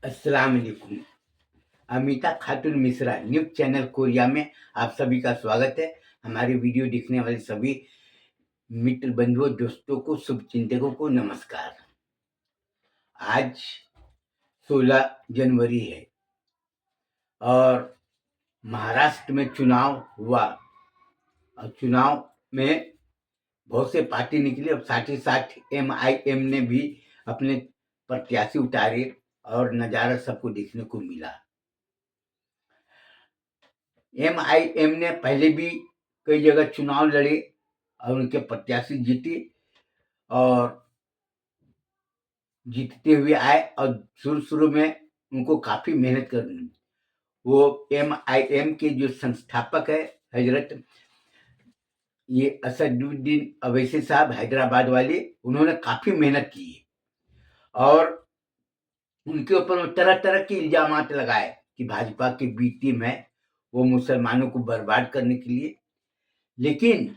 अस्सलाम वालेकुम। अमिता खातून Mishra news channel Korea में आप सभी का स्वागत है। हमारे वीडियो देखने वाले सभी मित्र बंधुओं दोस्तों को शुभचिंतकों को नमस्कार। आज 16 जनवरी है और महाराष्ट्र में चुनाव हुआ और चुनाव में बहुत से पार्टी निकली और साथ ही साथ MIM ने भी अपने प्रत्याशी उतारे और नज़ारा सबको देखने को मिला। MIM ने पहले भी कई जगह चुनाव लड़े और उनके प्रत्याशी जीते और जीतते हुए आए और शुरू में उनको काफ़ी मेहनत करनी। वो MIM के जो संस्थापक है हजरत ये असदुद्दीन अवैसी साहब हैदराबाद वाले, उन्होंने काफ़ी मेहनत की और उनके ऊपर तरह तरह के इल्जामात लगाए कि भाजपा की बी टीम है, वो मुसलमानों को बर्बाद करने के लिए। लेकिन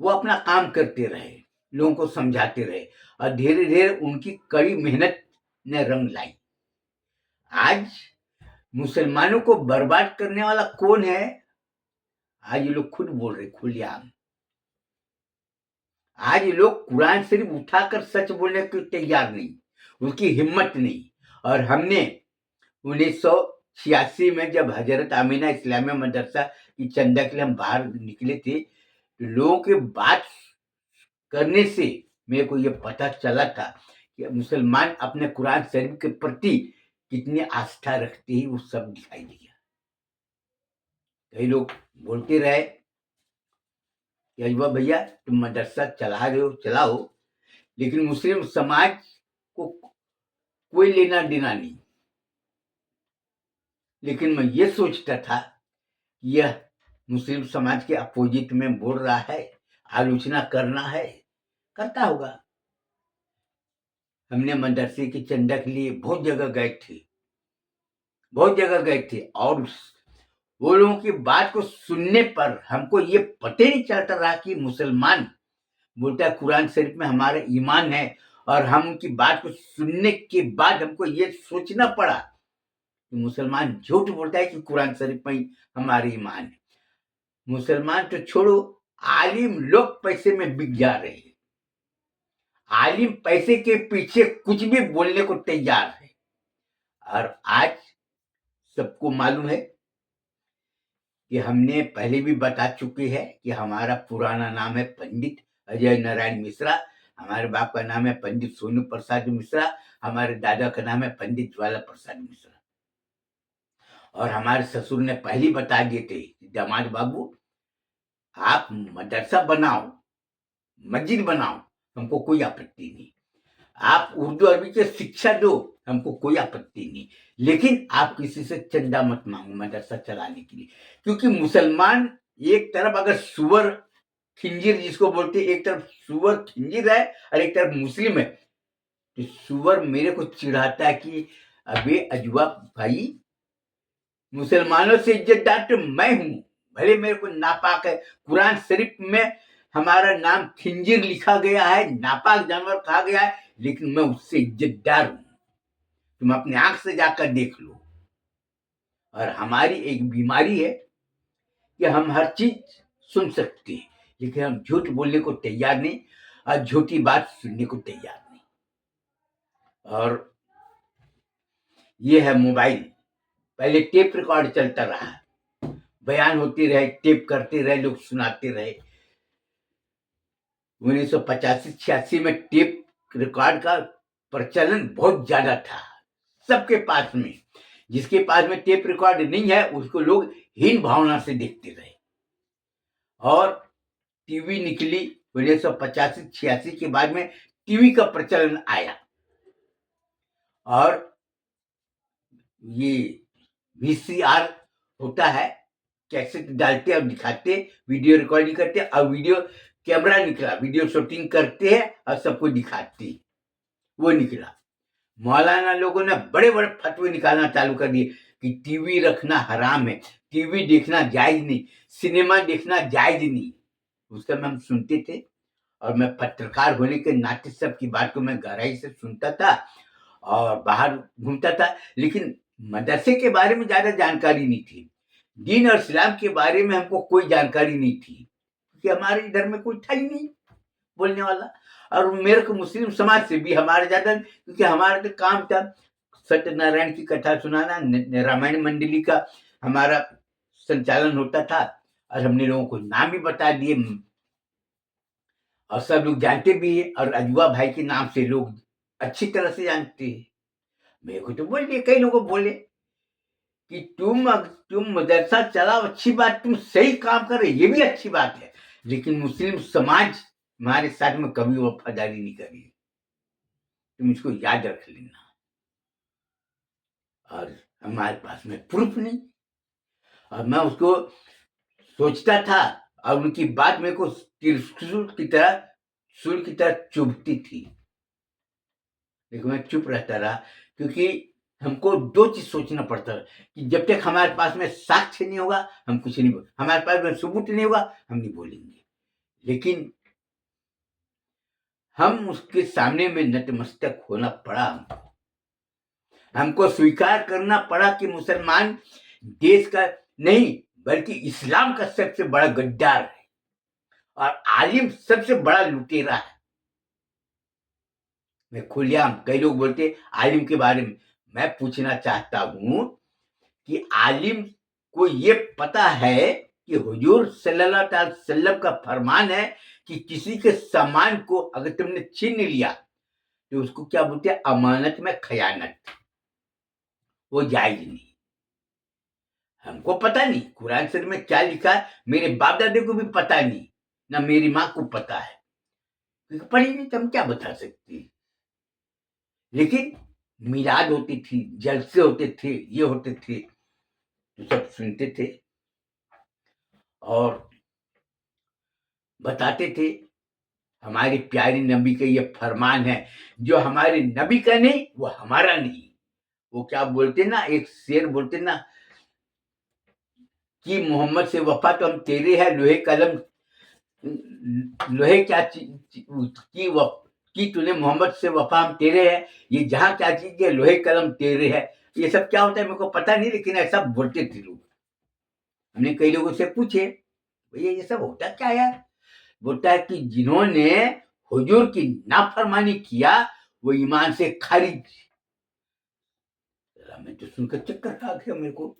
वो अपना काम करते रहे, लोगों को समझाते रहे और धीरे धीरे उनकी कड़ी मेहनत ने रंग लाई। आज मुसलमानों को बर्बाद करने वाला कौन है? आज ये लोग खुद बोल रहे खुलेआम। आज ये लोग कुरान शरीफ उठाकर सच बोलने को तैयार नहीं, उनकी हिम्मत नहीं। और हमने 1986 में जब हजरत आमीना इस्लामिया मदरसा की चंदा के लिए हम बाहर निकले थे, तो लोगों के बात करने से मेरे को ये पता चला था कि मुसलमान अपने कुरान शरीफ के प्रति कितनी आस्था रखते हैं, वो सब दिखाई दिया। कई लोग बोलते रहे कि अजवा भैया तुम मदरसा चला रहे हो, चलाओ, लेकिन मुस्लिम समाज को कोई लेना देना नहीं। लेकिन मैं ये सोचता था कि यह मुस्लिम समाज के अपोजिट में बोल रहा है, आलोचना करना है, करता होगा। हमने मदरसे की चंदा के लिए बहुत जगह गए थे और वो लोगों की बात को सुनने पर हमको ये पता नहीं चलता रहा कि मुसलमान बोलता है कुरान शरीफ में हमारा ईमान है, और हम उनकी बात को सुनने के बाद हमको ये सोचना पड़ा कि मुसलमान झूठ बोलता है कि कुरान शरीफ में हमारा ईमान है। मुसलमान तो छोड़ो, आलिम लोग पैसे में बिक जा रहे हैं। आलिम पैसे के पीछे कुछ भी बोलने को तैयार है। और आज सबको मालूम है कि हमने पहले भी बता चुके हैं कि हमारा पुराना नाम है पंडित अजय नारायण मिश्रा, हमारे बाप का नाम है पंडित सोनू प्रसाद मिश्रा, हमारे दादा का नाम है पंडित ज्वाला प्रसाद मिश्रा। और हमारे ससुर ने पहले बता दिए थे, दामाद बाबू आप मदरसा बनाओ, मस्जिद बनाओ, हमको कोई आपत्ति नहीं। आप उर्दू अरबी की शिक्षा दो, हमको कोई आपत्ति नहीं, लेकिन आप किसी से चंदा मत मांगो मदरसा चलाने के लिए। क्योंकि मुसलमान एक तरफ अगर सुअर खिंजीर जिसको बोलते, एक तरफ सुअर खिंजीर है और एक तरफ मुस्लिम है, तो सुअर मेरे को चिढ़ाता है कि अबे अजवा भाई, मुसलमानों से इज्जतदार तो मैं हूं, भले मेरे को नापाक है, कुरान शरीफ में हमारा नाम खिंजीर लिखा गया है, नापाक जानवर कहा गया है, लेकिन मैं उससे इज्जतदार हूं। तुम अपने आंख से जाकर देख लो। और हमारी एक बीमारी है कि हम हर चीज सुन सकते हैं, लेकिन हम झूठ बोलने को तैयार नहीं और झूठी बात सुनने को तैयार नहीं। और ये है मोबाइल। पहले टेप रिकॉर्ड चलता रहा, बयान होते रहे, टेप करते रहे, लोग सुनाते रहे। 1985-86 में टेप रिकॉर्ड का प्रचलन बहुत ज्यादा था सबके पास में। जिसके पास में टेप रिकॉर्ड नहीं है उसको लोग हीन भावना से देखते रहे। और टीवी निकली 1985-86 के बाद में, टीवी का प्रचलन आया और ये VCR होता है, कैसेट डालते और दिखाते, वीडियो रिकॉर्डिंग करते और वीडियो कैमरा निकला, वीडियो शूटिंग करते हैं और सबको दिखाते, वो निकला। मौलाना लोगों ने बड़े बड़े फतवे निकालना चालू कर दिए कि टीवी रखना हराम है, टीवी देखना जायज नहीं, सिनेमा देखना जायज नहीं। उस समय हम सुनते थे और मैं पत्रकार होने के नाते सबकी बात को मैं गहराई से सुनता था और बाहर घूमता था, लेकिन मदरसे के बारे में ज़्यादा जानकारी नहीं थी। दीन और इस्लाम के बारे में हमको कोई जानकारी नहीं थी, क्योंकि हमारे इधर में कोई था ही नहीं बोलने वाला। और मेरे को मुस्लिम समाज से भी हमारे ज़्यादा, क्योंकि हमारा तो काम था सत्यनारायण की कथा सुनाना, रामायण मंडली का हमारा संचालन होता था, और हमने लोगों को नाम भी बता दिए, और सब लोग जानते भी है, और अजवा भाई के नाम से लोग अच्छी तरह से जानते हैं। मेरे को तो बोल दिए, कई लोगों बोले कि तुम मदरसा चलाओ, अच्छी बात, तुम सही काम कर रहे, ये भी अच्छी बात है, लेकिन मुस्लिम समाज हमारे साथ में कभी वफादारी नहीं करी, तुम इसको याद रख लेना। और हमारे पास में प्रूफ नहीं, और मैं उसको सोचता था, और उनकी बात मेरे को सुर की तरह चुभती थी, लेकिन मैं चुप रहता रहा, क्योंकि हमको दो चीज सोचना पड़ता है कि जब तक हमारे पास में साक्ष्य नहीं होगा हम कुछ नहीं बोल, हमारे पास में सबूत नहीं होगा हम नहीं बोलेंगे। लेकिन हम उसके सामने में नतमस्तक होना पड़ा, हमको स्वीकार करना पड़ा कि मुसलमान देश का नहीं बल्कि इस्लाम का सबसे बड़ा गद्दार है, और आलिम सबसे बड़ा लुटेरा है। मैं खुलेआम, कई लोग बोलते आलिम के बारे में, मैं पूछना चाहता हूं कि आलिम को ये पता है कि हुजूर सल्लल्लाहु अलैहि वसल्लम का फरमान है कि किसी के सामान को अगर तुमने छीन लिया तो उसको क्या बोलते हैं, अमानत में खयानत, वो जायज नहीं। हमको पता नहीं कुरान शरीफ में क्या लिखा है, मेरे बाप दादे को भी पता नहीं, ना मेरी माँ को पता है, क्योंकि पढ़ी नहीं तो हम क्या बता सकते। लेकिन मिलाद होती थी, जलसे होते थे, ये होते थे, तो सब सुनते थे और बताते थे हमारे प्यारे नबी का ये फरमान है, जो हमारे नबी का नहीं वो हमारा नहीं। वो क्या बोलते ना, एक शेर बोलते ना कि मोहम्मद से वफा तो हम तेरे है, लोहे कलम लोहे क्या की तूने मोहम्मद से वफा हम तेरे है, ये जहां क्या चीज है लोहे कलम तेरे है। ये सब क्या होता है मेरे को पता नहीं, लेकिन ऐसा बोलते थे लोग। हमने कई लोगों से पूछे भैया ये सब होता क्या यार, बोलता है कि जिन्होंने हुजूर की नाफरमानी किया वो ईमान से खारिज। मैं तो सुनकर चक्कर खा गया मेरे को।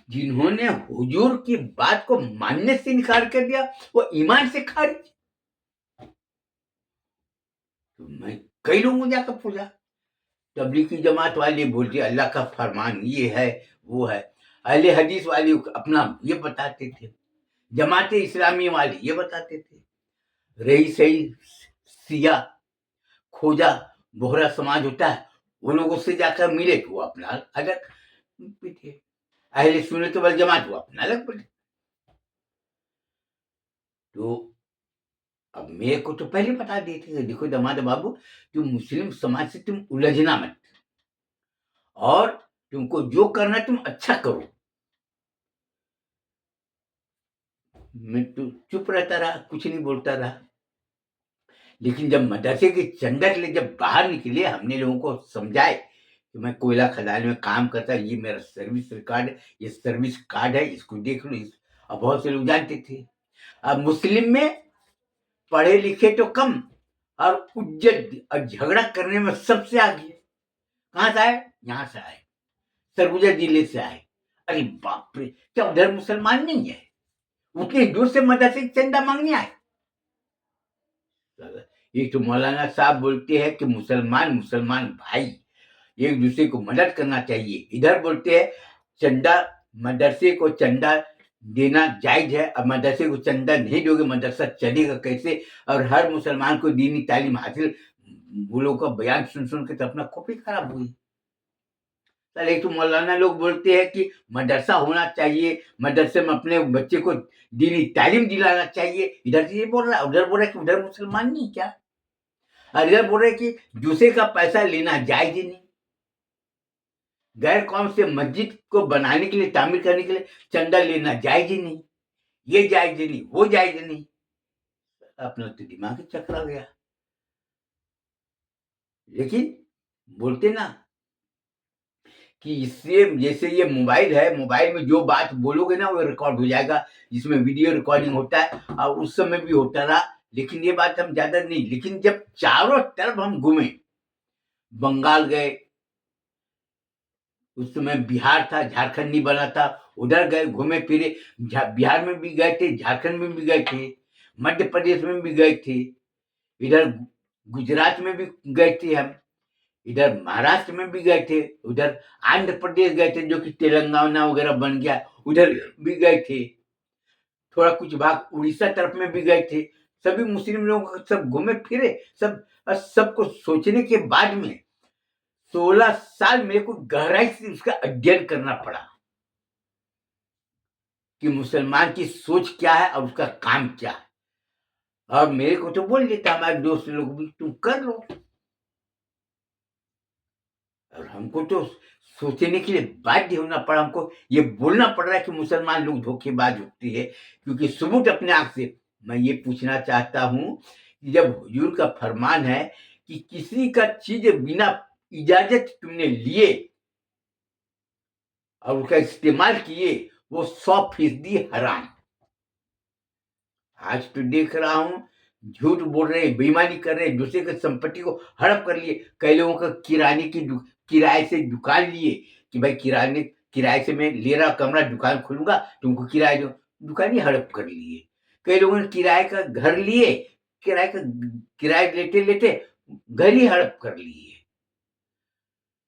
जिन्होंने हुजूर की बात को मानने से इनकार कर दिया वो ईमान से खारिज। तो मैं कई लोगों को जाकर पूछा, तबलीगी जमात वाले बोलते अल्लाह का फरमान ये है वो है, अहले हदीस वाले अपना ये बताते थे, जमाते इस्लामी वाले ये बताते थे, रही सही सिया खोजा बोहरा समाज होता है, वो लोगों से जाकर मिले तो वो अपना अलग थे, अहले सुन्नत वल जमात वो अपना अलग पड़े। तो अब मेरे को तो पहले बता दिए थे, देखो दमाद बाबू तुम मुस्लिम समाज से तुम उलझना मत, और तुमको जो करना तुम अच्छा करो। मैं तो चुप रहता रहा, कुछ नहीं बोलता रहा। लेकिन जब मदरसे के चंदा के लिए जब बाहर निकले, हमने लोगों को समझाए कि मैं कोयला खदान में काम करता, ये मेरा सर्विस रिकॉर्ड, ये सर्विस कार्ड है, इसको देख लो। अब बहुत से लोग जानते थे। अब मुस्लिम में पढ़े लिखे तो कम और उज्जत और झगड़ा करने में सबसे आगे। कहाँ से आए? यहाँ से आए, सरगुजा जिले से आए। अरे बाप रे, क्या उधर मुसलमान नहीं है? उतनी दूर से मदरसे चंदा मांगने आए। एक तो मौलाना साहब बोलते हैं कि मुसलमान मुसलमान भाई एक दूसरे को मदद करना चाहिए, इधर बोलते हैं चंदा, मदरसे को चंदा देना जायज है, अब मदरसे को चंदा नहीं दोगे मदरसा चलेगा कैसे? और हर मुसलमान को दीनी तालीम हासिल, वो लोग का बयान सुन सुन के तो अपना कॉपी खराब हुई। एक तो मौलाना लोग बोलते हैं कि मदरसा होना चाहिए, मदरसे में अपने बच्चे को दीनी तालीम दिलाना चाहिए, इधर से ये बोल रहा है, उधर बोल रहा है कि उधर मुसलमान नहीं क्या, और इधर बोल रहे कि दूसरे का पैसा लेना जायज ही नहीं। गैर कौम से मस्जिद को बनाने के लिए, तामीर करने के लिए चंदा लेना जायज ही नहीं, ये जायज नहीं, वो जायज नहीं। अपना तो दिमाग ही चकरा गया। लेकिन बोलते ना कि इससे जैसे ये मोबाइल है, मोबाइल में जो बात बोलोगे ना वो रिकॉर्ड हो जाएगा, जिसमें वीडियो रिकॉर्डिंग होता है और उस समय भी होता रहा, लेकिन ये बात हम ज़्यादा नहीं, लेकिन जब चारों तरफ हम घूमे, बंगाल गए, उस समय बिहार था, झारखंड नहीं बना था, उधर गए, घूमे-फिरे, बिहार में भी गए थे, झारखंड में भी गए थे, मध्य प्रदेश में भी गए थे, इधर गुजरात में भी गए थे हम, इधर महाराष्ट्र में भी गए थे, उधर आंध्र प्रदेश गए थे जो कि तेलंगाना वगैरह बन गया, उधर भी गए थे, थोड़ा कुछ भाग उड़ीसा तरफ में भी गए थे, सभी मुस्लिम लोग सब घूमे फिरे, सब सबको सोचने के बाद में 16 साल मेरे को गहराई से उसका अध्ययन करना पड़ा कि मुसलमान की सोच क्या है और उसका काम क्या है। और मेरे को तो बोल देता हमारे दोस्त लोग भी, तुम कर लो, और हमको तो सोचने के लिए बाध्य होना पड़ा, हमको ये बोलना पड़ रहा है कि मुसलमान लोग धोखेबाज होते हैं, क्योंकि सबूत अपने आप से। मैं ये पूछना चाहता हूँ कि जब हुजूर का फरमान है कि किसी का चीज बिना इजाजत तुमने लिए और उसका इस्तेमाल किए, वो 100% हराम। आज तो देख रहा हूँ झूठ बोल रहे, बेईमानी कर रहे, दूसरे की संपत्ति को हड़प कर लिए। कई लोगों का किराए से दुकान लिए कि भाई किराए से मैं ले रहा कमरा, दुकान खोलूंगा, तुमको किराया दो, दुकान ही हड़प कर लिए। कई लोगों ने किराए का घर लिए, किराए का किराया लेते लेते घर ही हड़प कर लिए।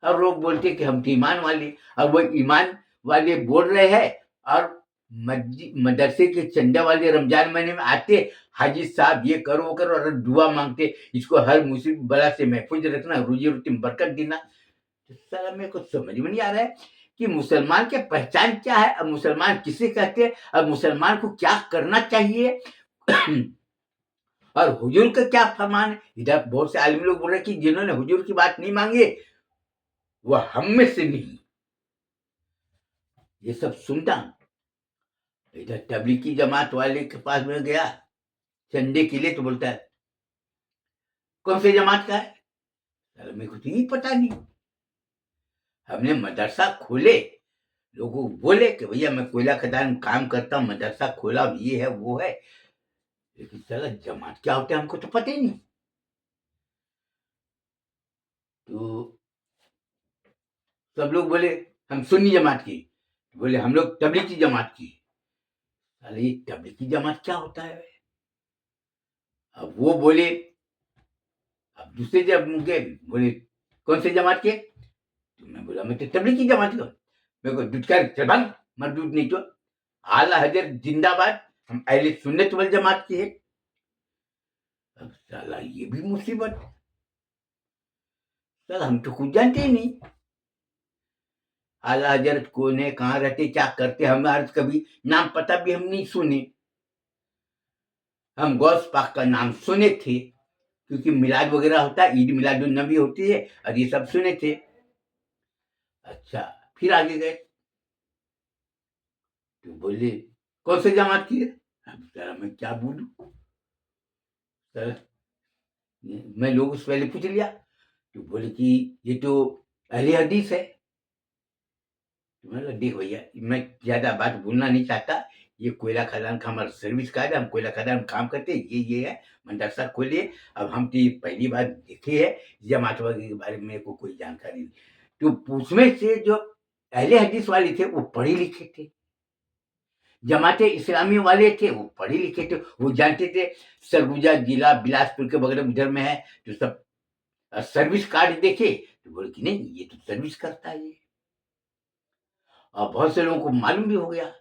और लोग बोलते कि हम तो ईमान वाले, और वो ईमान वाले बोल रहे हैं, और मदरसे के चंदा वाले रमजान महीने में आते, हाजी साहब ये करो वो करो, और दुआ मांगते, इसको हर मुसीबत बला से महफूज रखना, रोजी रोटी में बरकत देना। तो साला मेरे को समझ में नहीं आ रहा है कि मुसलमान की पहचान क्या है, और मुसलमान किसे कहते हैं, और मुसलमान को क्या करना चाहिए और हुजूर का क्या फरमान है। इधर बहुत से आलिम लोग बोल रहे हैं कि जिन्होंने हुजूर की बात नहीं मांगे वह हम में से नहीं। ये सब सुनता, इधर तबलीगी जमात वाले के पास में गया चंदे के लिए, तो बोलता है कौन से जमात का है, अरे मेरे को तो यही पता नहीं। हमने मदरसा खोले, लोगों को बोले कि भैया मैं कोयला खदान में काम करता हूँ, मदरसा खोला, ये है वो है, लेकिन चला जमात क्या होता है हमको तो पता ही नहीं। तो सब लोग बोले हम सुन्नी जमात की, बोले हम लोग तबलीगी जमात की। अरे ये तबलीगी जमात क्या होता है। अब वो बोले, अब दूसरे जब गए बोले कौन से जमात के, तो मैं बोला मैं तो तबलीगी जमात का। मेरे को दुटकार चल भाग, मरदूद नहीं तो आला हजरत जिंदाबाद, हम अहले सुन्नत वल जमात के हैं। अब साला ये भी मुसीबत, साला हम तो खुद जानते ही नहीं आला हजरत कौन है, कहाँ रहते, क्या करते, हमारे कभी नाम पता भी हम नहीं सुने। हम गौस पाक का नाम सुने थे क्योंकि मिलाद वगैरह होता है, ईद मिलादुन नबी होती है, और ये सब सुने थे। अच्छा, फिर आगे गए तो बोले कौन से जमात की है। अब साला मैं क्या बोलूं, साला मैं लोगों से पहले पूछ लिया, तो बोले कि ये तो अहले हदीस है। तो मैंने कहा देख भैया मैं ज्यादा बात बोलना नहीं चाहता, ये कोयला खदान का हमारा सर्विस कार्ड है, हम कोयला खदान में काम करते हैं, ये है, मदरसा खोलिए। अब हम तो ये पहली बार देखे है, जमात वगैरह के बारे में मेरे को कोई जानकारी नहीं। तो उसमें से जो अहले हदीस वाले थे वो पढ़े लिखे थे, जमाते इस्लामी वाले थे वो पढ़े लिखे थे, वो जानते थे सरगुजा जिला बिलासपुर के बगल उधर में है, तो सब सर्विस कार्ड देखे तो बोले कि नहीं ये तो सर्विस करता है ये, और बहुत से लोगों को मालूम भी हो गया।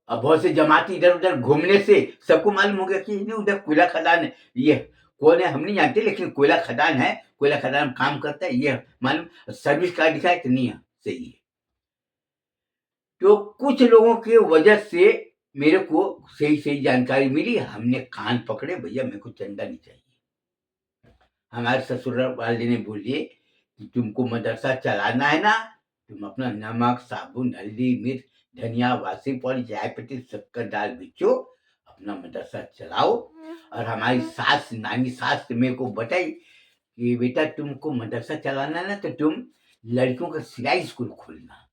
अब बहुत से जमाती इधर उधर घूमने से सबको मालूम हो गया कि ये उधर कोयला खदान है, ये कौन है हम नहीं जानते, लेकिन कोयला खदान है, कोयला खदान में काम करता है, ये मालूम, सर्विस कार्ड दिखाए तो नहीं है, सही है। तो कुछ लोगों की वजह से मेरे को सही सही जानकारी मिली, हमने कान पकड़े, भैया मेरे को चंदा नहीं चाहिए। हमारे ससुर वाले ने बोले कि तुमको मदरसा चलाना है ना, तुम अपना नमक साबुन हल्दी मिर्च धनिया वासी पाउडर चाय पत्ती शक्कर दाल बेचो, अपना मदरसा चलाओ। और हमारी सास, नानी सास ने मेरे को बताई कि बेटा तुमको मदरसा चलाना है ना तो तुम लड़कियों का सिलाई स्कूल खोलना।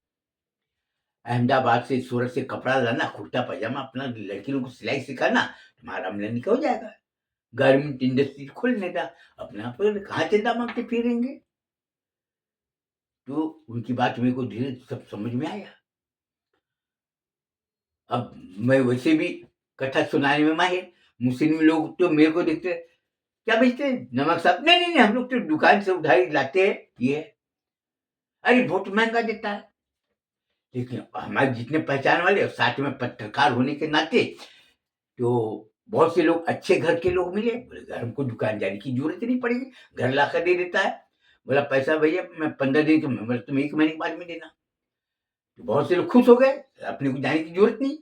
अहमदाबाद से, सूरत से कपड़ा लाना, कुर्ता पजामा अपना लड़की लोग को सिलाई सिखाना, तुम्हारा आमदनी का हो जाएगा। गारमेंट इंडस्ट्री खोलने का, अपना पर कहाँ चिंता मांगते फिरेंगे। तो उनकी बात मेरे को धीरे सब समझ में आया। अब मैं वैसे भी कथा सुनाने में माहिर। मुस्लिम लोग तो मेरे को देखते, क्या बेचते हैं? नमक साहब, नहीं नहीं नहीं, हम लोग तो दुकान से उधारी लाते हैं। ये अरे बहुत महंगा देता है। लेकिन हमारे जितने पहचान वाले और साथ में पत्रकार होने के नाते तो बहुत से लोग, अच्छे घर के लोग मिले। बोले घर हमको दुकान जाने की जरूरत ही नहीं पड़ेगी, घर लाकर दे देता है। बोला पैसा भैया मैं 15 दिन के, बोला तुम 1 महीने के बाद में देना। तो बहुत से लोग खुश हो गए, अपने को जाने की जरूरत नहीं,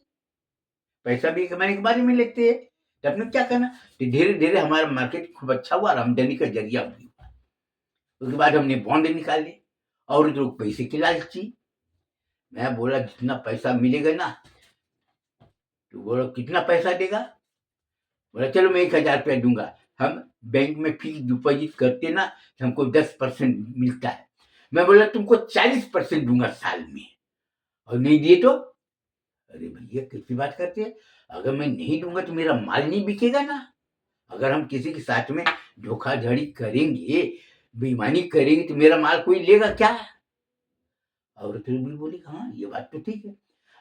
पैसा भी 1 महीने के बाद में लेते हैं, तो अपने क्या करना। तो धीरे धीरे हमारा मार्केट खूब अच्छा हुआ और आमदनी का जरिया भी हुआ। उसके बाद हमने बॉन्ड निकाले और लोग पैसे की लालची। मैं बोला जितना पैसा मिलेगा ना, तो बोला कितना पैसा देगा? बोला चलो मैं 1,000 रुपया दूंगा। हम बैंक में फिक्स डिपॉजिट करते ना, तो हमको 10% मिलता है। मैं बोला तुमको 40% दूंगा साल में, और नहीं दिए तो? अरे भैया कैसी बात करते हैं? अगर मैं नहीं दूंगा तो मेरा माल नहीं बिकेगा ना। अगर हम किसी के साथ में धोखाधड़ी करेंगे, बेईमानी करेंगे, तो मेरा माल कोई लेगा क्या? औरतें भी बोली हाँ ये बात तो ठीक है।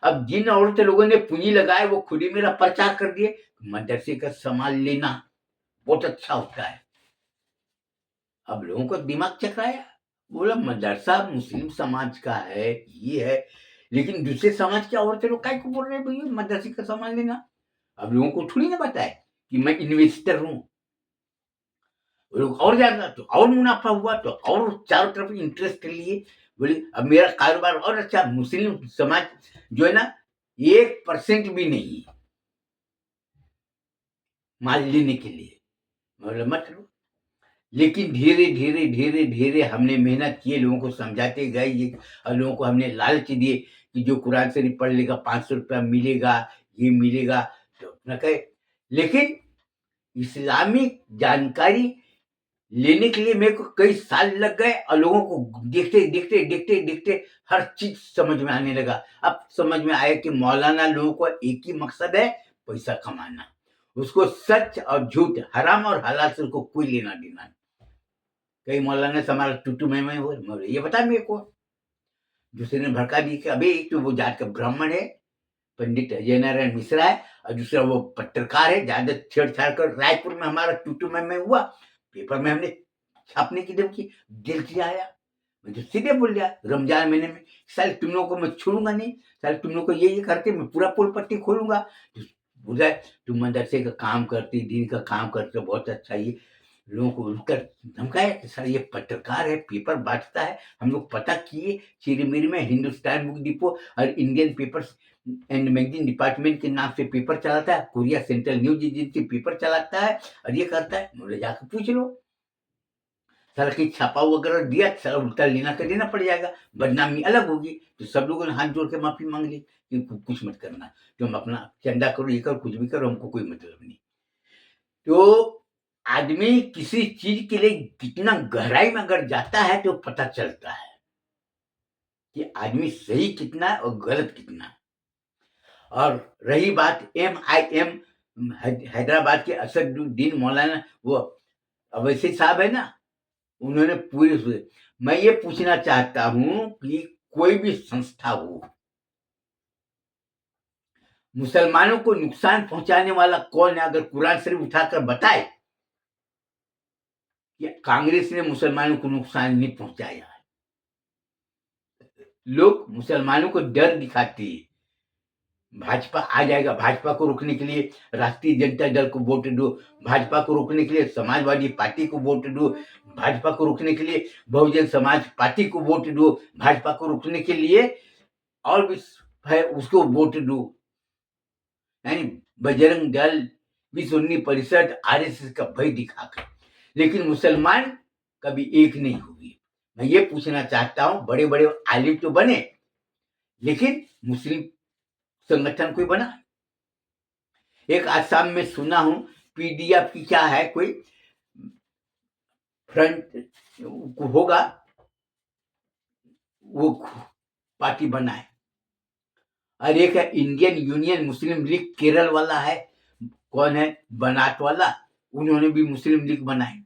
अब जिन औरत लोगों ने पूंजी लगाए वो खुद ही मेरा प्रचार कर दिए, मदरसे का सामान लेना बहुत अच्छा होता है। अब लोगों को दिमाग चकराया। बोला मदरसा मुस्लिम समाज का है, ये है, लेकिन दूसरे समाज की औरतें लोग काय को बोल रहे हैं भैया मदरसे का सामान लेना? अब लोगों को थोड़ी ना पता है कि मैं इन्वेस्टर हूँ। लोग और ज्यादा, तो और मुनाफा हुआ, तो और चारों तरफ इंटरेस्ट कर लिए। बोले अब मेरा कारोबार और अच्छा। मुस्लिम समाज जो है ना, 1% भी नहीं माल लेने के लिए। बोले मत लो। लेकिन धीरे धीरे धीरे धीरे हमने मेहनत किए, लोगों को समझाते गए ये, और लोगों को हमने लालच दिए कि जो कुरान शरीफ पढ़ लेगा 500 रुपया मिलेगा, ये मिलेगा, तो अपना कहे। लेकिन इस्लामिक जानकारी लेने के लिए मेरे को कई साल लग गए, और लोगों को देखते देखते देखते देखते हर चीज समझ में आने लगा। अब समझ में आया कि मौलाना लोगों को एक ही मकसद है, पैसा कमाना। उसको सच और झूठ, हराम और हलाल से उसको कोई लेना देना नहीं। कई मौलाना से हमारा टूटू में हो, ये बता मेरे को। दूसरे ने भड़का दी कि अभी एक तो वो जात का ब्राह्मण है, पंडित अजय नारायण मिश्रा है, और दूसरा वो पत्रकार है, ज्यादा छेड़छाड़ कर। रायपुर में हमारा टूटू में हुआ, पेपर में हमने छापने की धमकी, दिल से आया। मैं तो सीधे बोल दिया रमजान महीने में, साल तुम लोगों को मैं छोड़ूंगा नहीं, साल तुम लोग को ये करके मैं पूरा पुल पट्टी खोलूंगा। तो बोला तुम मदरसे का काम करती, दिन का काम करते, बहुत अच्छा। ये लोगों को उल्टा धमकाया कि सर ये पत्रकार है, पेपर बांटता है। हम लोग पता किए, चिरमिर में हिंदुस्तान बुक डिपो और Indian papers and magazine department के नाम से पेपर चलाता है, Korea central news agency paper चलाता है, और ये करता है। बोले जाकर पूछ लो, सर की छापा वगैरह दिया, सर उल्टा लेना कर देना पड़ जाएगा, बदनामी अलग होगी। तो सब लोगों ने हाथ जोड़ के माफी मांग ली कि कुछ मत करना, तुम अपना चंदा करो, ये करो, कुछ भी करो, हमको कोई मतलब नहीं। तो आदमी किसी चीज के लिए कितना गहराई में अगर जाता है तो पता चलता है कि आदमी सही कितना है और गलत कितना है। और रही बात MIM हैदराबाद के असदुद्दीन मौलाना, वो अवैसी साहब है ना, उन्होंने पूरी, मैं ये पूछना चाहता हूं कि कोई भी संस्था हो, मुसलमानों को नुकसान पहुंचाने वाला कौन है? अगर कुरान शरीफ उठाकर बताए कि कांग्रेस ने मुसलमानों को नुकसान नहीं पहुंचाया। लोग मुसलमानों को डर दिखाते हैं, भाजपा आ जाएगा, भाजपा को रोकने के लिए राष्ट्रीय जनता दल को वोट दो, भाजपा को रोकने के लिए समाजवादी पार्टी को वोट दो, भाजपा को रोकने के लिए बहुजन समाज पार्टी को वोट दो, भाजपा को रोकने के लिए और भी है उसको वोट दो। यानी बजरंग दल, विश्व सुन्नी परिषद, RSS का भय दिखाकर। लेकिन मुसलमान कभी एक नहीं हुए। मैं ये पूछना चाहता हूं, बड़े बड़े आलिम तो बने, लेकिन मुस्लिम संगठन कोई बना? एक आसाम में सुना हूं, पीडीएफ की क्या है, कोई फ्रंट होगा, वो पार्टी बना है। और एक है इंडियन यूनियन मुस्लिम लीग, केरल वाला है, कौन है, बनाट वाला, उन्होंने भी मुस्लिम लीग बनाई,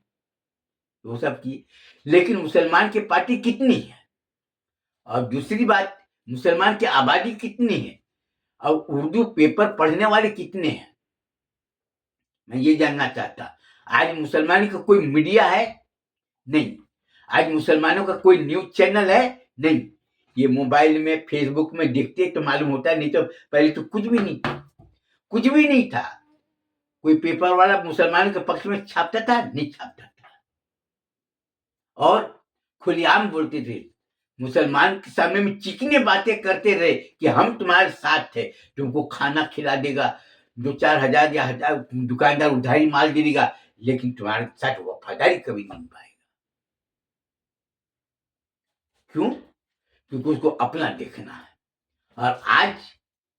वो सब की। लेकिन मुसलमान की पार्टी कितनी है, और दूसरी बात, मुसलमान की आबादी कितनी है, और उर्दू पेपर पढ़ने वाले कितने हैं, मैं ये जानना चाहता। आज मुसलमानों का कोई मीडिया है? नहीं। आज मुसलमानों का कोई न्यूज चैनल है? नहीं। ये मोबाइल में, फेसबुक में देखते तो मालूम होता है, नहीं तो पहले तो कुछ भी नहीं था, कुछ भी नहीं था। कोई पेपर वाला मुसलमान के पक्ष में छापता था? नहीं छापता था। और खुलेआम बोलते थे, मुसलमान के सामने में चिकनी बातें करते रहे कि हम तुम्हारे साथ थे, तुमको खाना खिला देगा, 2-4 हजार या 1000 दुकानदार उधारी माल दे देगा, लेकिन तुम्हारे साथ वफादारी कभी नहीं पाएगा। क्यों? क्योंकि उसको अपना देखना है। और आज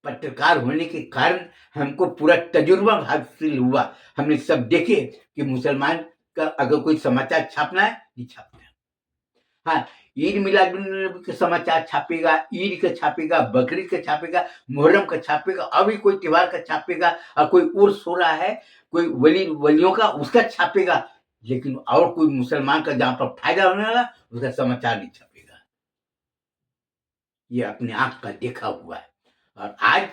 पत्रकार होने के कारण हमको पूरा तजुर्बा हासिल हुआ। हमने सब देखे कि मुसलमान का अगर कोई समाचार छापना है, नहीं छापना है। हाँ, ईद मिलादुन्नबी का समाचार छापेगा, ईद का छापेगा, बकरीद का छापेगा, मुहर्रम का छापेगा, अभी कोई त्योहार का छापेगा, और कोई उर्स हो रहा है, कोई वलियों का, उसका छापेगा, लेकिन और कोई मुसलमान का जहां पर फायदा होने वाला, उसका समाचार नहीं छापेगा। ये अपने आंख का देखा हुआ है। और आज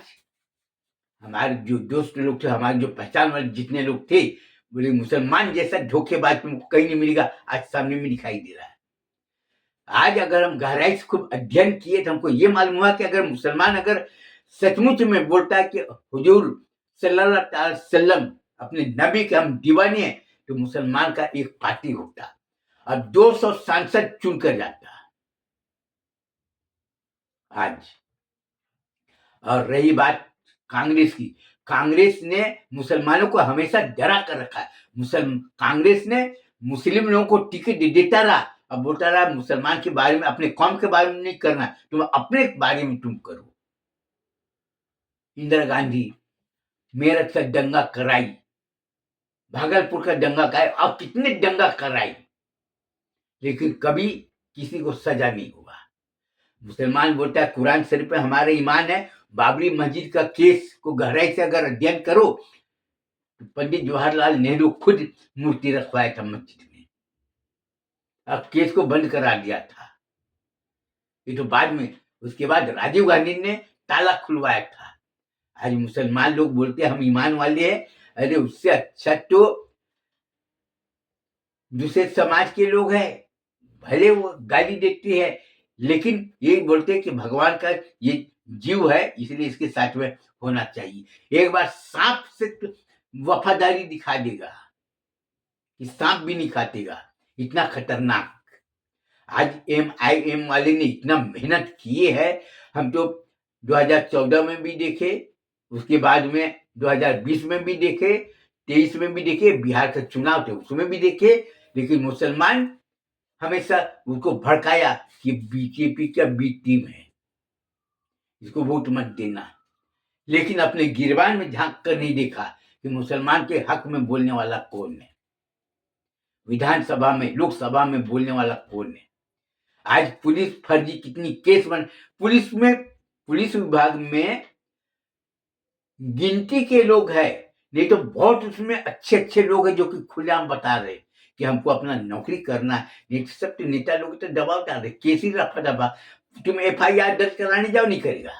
हमारे जो दोस्त लोग थे, हमारे जो पहचान वाले जितने लोग थे, बोले मुसलमान जैसा धोखेबाज तुमको कहीं नहीं मिलेगा, आज सामने में दिखाई दे रहा है। आज अगर हम गहराई से खूब अध्ययन किए तो हमको ये मालूम हुआ कि अगर मुसलमान अगर सचमुच में बोलता है कि हुजूर सल्लल्लाहु अलैहि वसल्लम अपने नबी के हम दीवाने हैं, तो मुसलमान का एक पार्टी होता और 200 सांसद चुन कर जाता आज। और रही बात कांग्रेस की, कांग्रेस ने मुसलमानों को हमेशा डरा कर रखा है। कांग्रेस ने मुस्लिम लोगों को टिकट देता रहा, अब बोलता रहा मुसलमान के बारे में, अपने कौम के बारे में नहीं करना, तुम अपने बारे में तुम करो। इंदिरा गांधी मेरठ का दंगा कराई, भागलपुर का दंगा कराई, अब कितने दंगा कराई, लेकिन कभी किसी को सजा नहीं हुआ। मुसलमान बोलता है कुरान शरीफ में हमारे ईमान है, बाबरी मस्जिद का केस को गहराई से अगर अध्ययन करो, तो पंडित जवाहरलाल नेहरू खुद मूर्ति रखवाया था मस्जिद में, अब केस को बंद करा दिया था। ये तो बाद में, उसके बाद राजीव गांधी ने ताला खुलवाया था। आज मुसलमान लोग बोलते हैं हम ईमान वाले हैं, अरे उससे अच्छा तो दूसरे समाज के लोग हैं, भले वो गाली देती है, लेकिन ये बोलते हैं कि भगवान का ये जीव है, इसलिए इसके साथ में होना चाहिए। एक बार सांप से वफादारी दिखा देगा कि सांप भी नहीं काटेगा, इतना खतरनाक। आज MIM वाले ने इतना मेहनत किए है, हम तो 2014 में भी देखे, उसके बाद में 2020 में भी देखे, 23 में भी देखे, बिहार का चुनाव थे उसमें भी देखे, लेकिन मुसलमान हमेशा उसको भड़काया कि बीजेपी का बी टीम है, इसको वोट मत देना, लेकिन अपने गिरबान में झांक कर नहीं देखा कि मुसलमान के हक में बोलने वाला कौन है, विधानसभा में, लोकसभा में बोलने वाला कौन है। आज पुलिस फर्जी कितनी केस बन, पुलिस विभाग में गिनती के लोग हैं, नहीं तो बहुत उसमें अच्छे अच्छे लोग हैं जो कि खुलेआम बता रहे कि हमको अपना नौकरी करना है। नहीं तो सब नेता लोग तो दबाव डाल रहे, केस ही रफा दबा, तुम FIR दर्ज कराने जाओ, नहीं करेगा।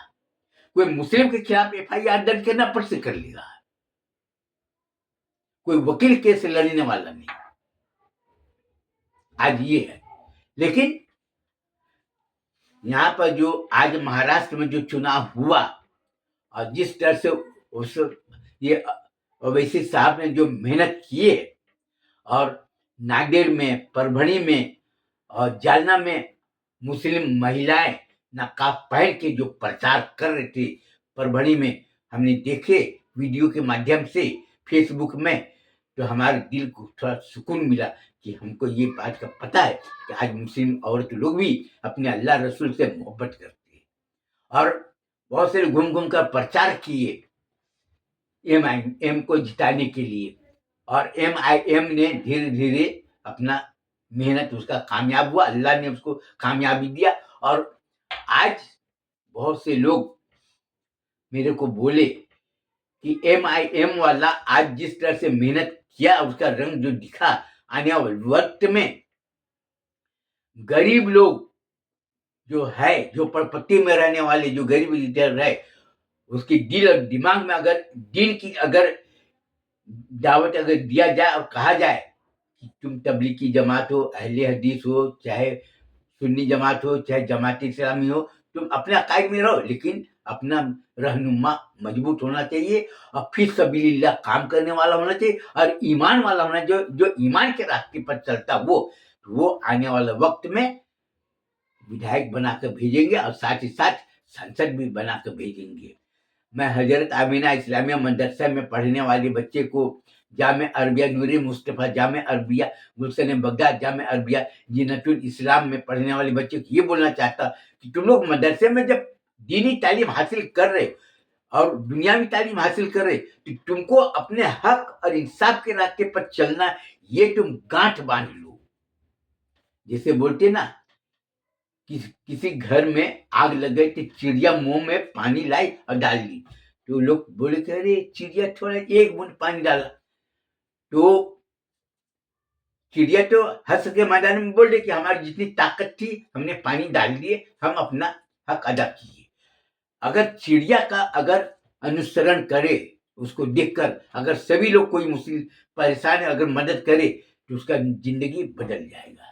कोई मुस्लिम के खिलाफ FIR दर्ज करना पड़ से कर लेगा, कोई वकील केस लड़ने वाला नहीं। आज ये है। लेकिन यहाँ पर जो आज महाराष्ट्र में जो चुनाव हुआ, और जिस तरह से उस ये ओवैसी साहब ने जो मेहनत की है, और नांदेड़ में, परभणी में और जालना में मुस्लिम महिलाएं नकाब पहन के जो प्रचार कर रही थी, परभणी में हमने देखे वीडियो के माध्यम से फेसबुक में, तो हमारे दिल को थोड़ा सुकून मिला कि हमको ये बात का पता है कि आज मुस्लिम औरत लोग भी अपने अल्लाह रसूल से मोहब्बत करती है, और बहुत सारे घूम घूम कर प्रचार किए। MIM को जिताने के लिए, और MIM ने धीरे धीरे अपना मेहनत उसका कामयाब हुआ, अल्लाह ने उसको कामयाबी दिया। और आज बहुत से लोग मेरे को बोले कि MIM वाला आज जिस तरह से मेहनत किया, उसका रंग जो दिखा, आने वाले वक्त में गरीब लोग जो है, जो परपट्टी में रहने वाले, जो गरीब लीडर है, उसके दिल और दिमाग में अगर दीन की अगर दावत अगर दिया जाए और कहा जाए कि तुम तबलीगी जमात हो, अहले हदीस हो, चाहे सुन्नी जमात हो, चाहे जमात इस्लामी हो, तुम अपने अकायद में रहो, लेकिन अपना रहनुमा मजबूत होना चाहिए और फिर सबीलिल्लाह काम करने वाला होना चाहिए और ईमान वाला होना, जो ईमान के रास्ते पर चलता, वो आने वाले वक्त में विधायक बनाकर भेजेंगे और साथ ही साथ संसद भी बनाकर भेजेंगे। मैं हजरत आमीना इस्लामिया मदरसा में पढ़ने वाले बच्चे को जामे अरबिया नूरी मुस्तफ़ा, जामे अरबिया गुलशन बगदाद, जामे अरबिया जीनतुल इस्लाम में पढ़ने वाले बच्चे को ये बोलना चाहता कि तुम लोग मदरसे में जब दीनी तालीम हासिल कर रहे और दुनियावी तालीम हासिल कर रहे, तो तुमको अपने हक और इंसाफ के रास्ते पर चलना, ये तुम गांठ बांध लो। जैसे बोलते ना, किसी घर में आग लग गई तो चिड़िया मुंह में पानी लाई और डाल दी, तो लोग बोले कि अरे चिड़िया थोड़ा एक बूंद पानी डाला, तो चिड़िया तो हंस के मैदान में बोल रही कि हमारी जितनी ताकत थी हमने पानी डाल दिए, हम अपना हक अदा किए। अगर चिड़िया का अगर अनुसरण करे, उसको देखकर अगर सभी लोग, कोई मुस्लिम परेशान है, अगर मदद करे, तो उसका जिंदगी बदल जाएगा।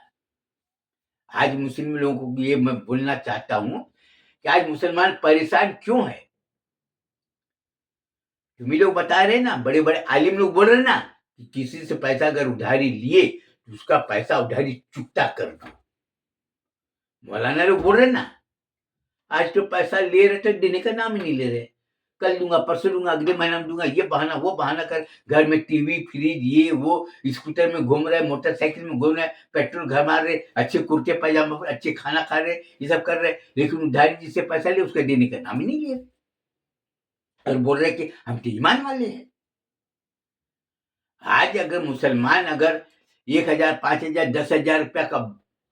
आज मुस्लिम लोगों को ये मैं बोलना चाहता हूं कि आज मुसलमान परेशान क्यों है। तुम लोग बता रहे ना, बड़े बड़े आलिम लोग बोल रहे ना कि किसी से पैसा अगर उधारी लिए तो उसका पैसा उधारी चुकता कर दो। मौलाना लोग बोल रहे ना, आज तो पैसा ले रहे थे, देने का नाम ही नहीं ले रहे, कल दूंगा, परसों दूंगा, अगले महीना में दूंगा, ये बहाना वो बहाना कर, घर में टीवी फ्रिज ये वो, स्कूटर में घूम रहे, मोटरसाइकिल में घूम रहे, पेट्रोल घर मार रहे, अच्छे कुर्ते पैजामा, अच्छे खाना खा रहे, ये सब कर रहे, लेकिन उधारी जिससे पैसा ले उसका देने का नाम ही नहीं ले, और बोल रहे कि हम तो ईमान वाले हैं। आज अगर मुसलमान अगर 1,000, 5,000, 10,000 रुपया का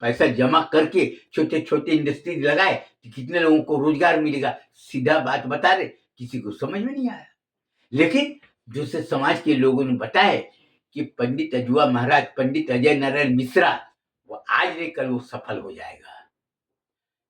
पैसा जमा करके छोटे छोटे इंडस्ट्री लगाए तो कितने लोगों को रोजगार मिलेगा। सीधा बात बता रहे, किसी को समझ में नहीं आया, लेकिन दूसरे समाज के लोगों ने बताया कि पंडित अजुआ महाराज, पंडित अजय नारायण मिश्रा, वो आज नहीं कल वो सफल हो जाएगा।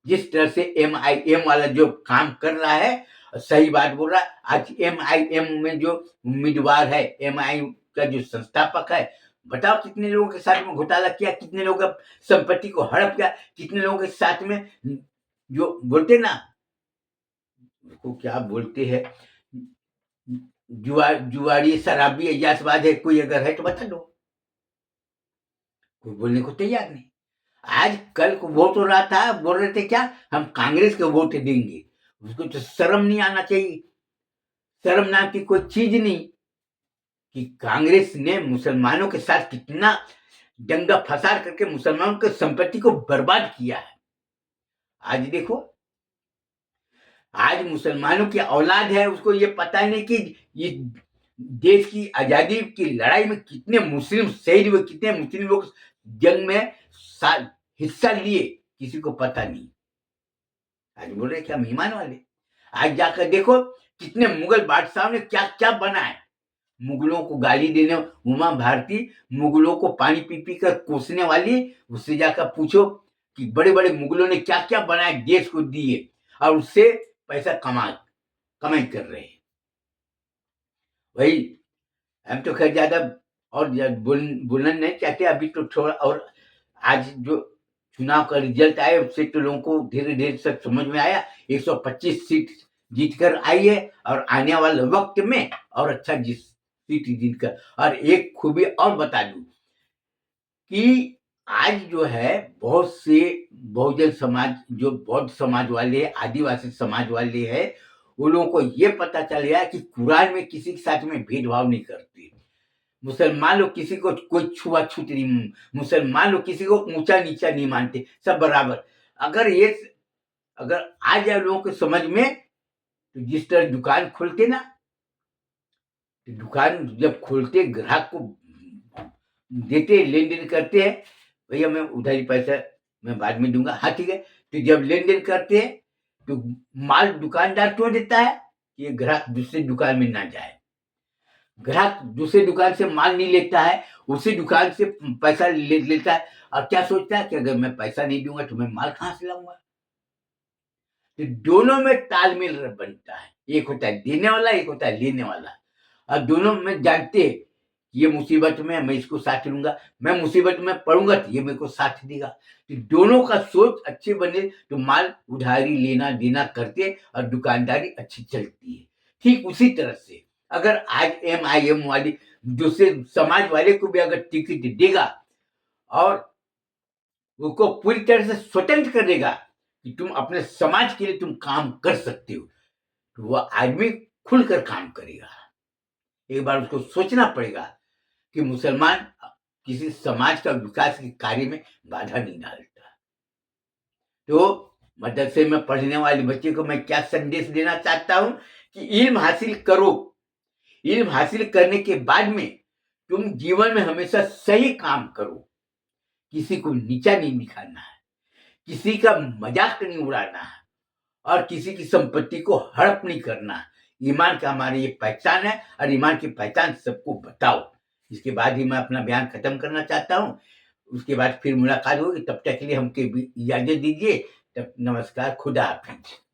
जिस तरह से MIM वाला जो काम कर रहा है, सही बात बोल रहा है। आज MIM में जो उम्मीदवार है, MI का जो संस्थापक है, बताओ कितने लोगों के साथ में घोटाला किया, कितने लोगों का संपत्ति को हड़प किया, कितने लोगों के साथ में, जो बोलते ना, उसको क्या बोलते हैं, जुआरी शराबी अयासबाज है, कोई अगर है तो बता दो, कोई बोलने को तैयार नहीं। आज कल को वोट हो रहा था, बोल रहे थे क्या, हम कांग्रेस को वोट देंगे। उसको तो शर्म नहीं आना चाहिए, शर्म नाम की कोई चीज नहीं कि कांग्रेस ने मुसलमानों के साथ कितना दंगा फसाद करके मुसलमानों की संपत्ति को बर्बाद किया है। आज देखो, आज मुसलमानों की औलाद है, उसको ये पता नहीं कि ये देश की आजादी की लड़ाई में कितने मुस्लिम शहीद हुए, कितने मुस्लिम लोग जंग में हिस्सा लिए, किसी को पता नहीं। आज बोल रहे कि हम ईमान वाले। आज जाकर देखो कितने मुगल बादशाहों ने क्या क्या बनाए, मुगलों को गाली देने, उमा भारती मुगलों को पानी पी पी कर कोसने वाली, उससे जाकर पूछो कि बड़े बड़े मुगलों ने क्या क्या बनाए, देश को दिए और उससे पैसा कमाई कर रहे हैं। वही हम तो खैर ज्यादा और बोलना नहीं चाहते अभी, तो थोड़ा और आज जो चुनाव का रिजल्ट आया उससे तो लोगों को धीरे धीरे सब समझ में आया। 125 सीट जीत कर आई है और आने वाले वक्त में और अच्छा सीट जीत कर। और एक खूबी और बता दूं कि आज जो है बहुत से बहुजन समाज, जो बौद्ध समाज वाले, आदिवासी समाज वाले हैं, उन लोगों को ये पता चल गया कि कुरान में किसी के साथ में भेदभाव नहीं करते। मुसलमान लोग किसी को कोई छुआछूत नहीं, मुसलमान लोग किसी को ऊंचा नीचा नहीं मानते, सब बराबर। अगर आ जाए लोगों के समझ में, तो जिस तरह दुकान खोलते ना, तो दुकान जब खोलते ग्राहक को देते, लेन-देन करते हैं, भैया मैं उधारी पैसा मैं बाद में दूँगा, हाँ ठीक है। तो जब लेन-देन करते हैं, तो माल दुकानदार क्यों देता है? कि ये ग्राहक दूसरी दुकान में ना जाए। ग्राहक दूसरी दुकान से माल नहीं लेता है, उसी दुकान से पैसा ले लेता है और क्या सोचता है कि अगर मैं पैसा नहीं दूँगा तो मैं माल कहाँ से लाऊँगा? तो दोनों में तालमेल बनता है। एक होता है देने वाला, एक होता है लेने वाला। और दोनों में जानते हैं कि ये मुसीबत में है, मैं इसको साथ लूँगा, मैं मुसीबत में पड़ूँगा तो ये मेरे को साथ देगा। तो दोनों का सोच अच्छी बने तो माल उधारी लेना-देना करते और दुकानदारी अच्छी चलती है। ठीक उसी तरह से अगर आज एमआईएम वाली दूसरे समाज वाले को भी अगर टिकट देगा और उसको पूरी तरह से स्वतंत्र कर देगा कि तुम अपने समाज के लिए तुम काम कर सकते हो, तो वह आदमी खुलकर काम करेगा। एक बार उसको सोचना पड़ेगा कि मुसलमान किसी समाज का विकास के कार्य में बाधा नहीं डालता। तो मदरसे में पढ़ने वाले बच्चे को मैं क्या संदेश देना चाहता हूँ कि इल्म हासिल करो। इल्म हासिल करने के बाद में तुम जीवन में हमेशा सही काम करो। किसी को नीचा नहीं दिखाना है, किसी का मजाक नहीं उड़ाना है और किसी की संपत्ति को हड़प नहीं करना। ईमान का हमारी ये पहचान है और ईमान की पहचान सबको बताओ। इसके बाद ही मैं अपना बयान खत्म करना चाहता हूँ। उसके बाद फिर मुलाकात होगी, तब तक के लिए हमको इजाजत दीजिए। तब नमस्कार, खुदा हाफिज।